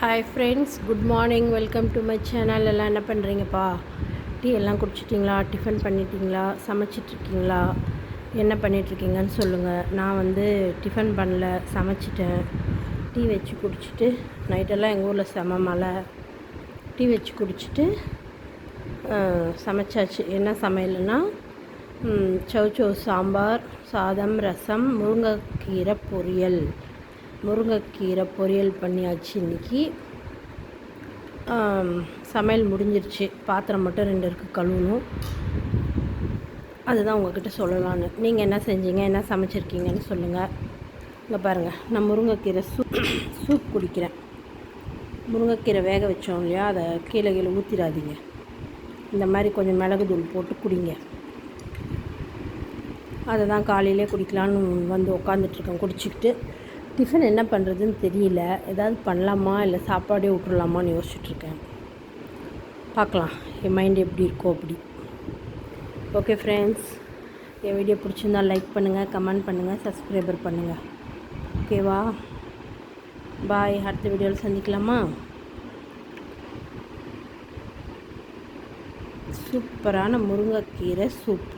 Hi friends, good morning. Welcome to my channel. எல்லாம் என்ன பண்ணுறீங்கப்பா? Tea எல்லாம் குடிச்சிட்டிங்களா? டிஃபன் பண்ணிட்டீங்களா? சமைச்சிட்ருக்கீங்களா? என்ன பண்ணிகிட்ருக்கீங்கன்னு சொல்லுங்கள். நான் டிஃபன் பண்ணல, சமைச்சிட்டேன். டீ வச்சு குடிச்சிட்டு, நைட்டெல்லாம் எங்கள் ஊரில் செம மழை. டீ வச்சு குடிச்சிட்டு சமைச்சாச்சு. என்ன சமையல்னா சௌச்சௌ சாம்பார், சாதம், ரசம், முருங்கைக்கீரை பொரியல் பண்ணியாச்சு. இன்றைக்கி சமையல் முடிஞ்சிருச்சு. பாத்திரம் மட்டும் 2 இருக்குது, கழுவணும். அதுதான் உங்கள்கிட்ட சொல்லலான்னு. நீங்கள் என்ன செஞ்சீங்க, என்ன சமைச்சிருக்கீங்கன்னு சொல்லுங்கள். இங்கே பாருங்கள், நான் முருங்கைக்கீரை சூப் குடிக்கிறேன். முருங்கைக்கீரை வேக வச்சோம் இல்லையா, அதை கீழே ஊற்றிடாதீங்க. இந்த மாதிரி கொஞ்சம் மிளகு தூள் போட்டு குடிங்க. அதை தான் காலையிலே குடிக்கலான்னு உட்காந்துட்ருக்கேன் குடிச்சிக்கிட்டு. டிஃபன் என்ன பண்ணுறதுன்னு தெரியல. ஏதாவது பண்ணலாமா இல்லை சாப்பாடே விட்டுறலாமான்னு யோசிச்சுட்ருக்கேன். பார்க்கலாம் என் மைண்டு எப்படி இருக்கோ அப்படி. ஓகே ஃப்ரெண்ட்ஸ், என் வீடியோ பிடிச்சிருந்தால் லைக் பண்ணுங்கள், கமெண்ட் பண்ணுங்கள், சப்ஸ்கிரைபர் பண்ணுங்கள். ஓகேவா? பாய். அடுத்த வீடியோவில் சந்திக்கலாமா? சூப்பரான முருங்கைக்கீரை சூப்.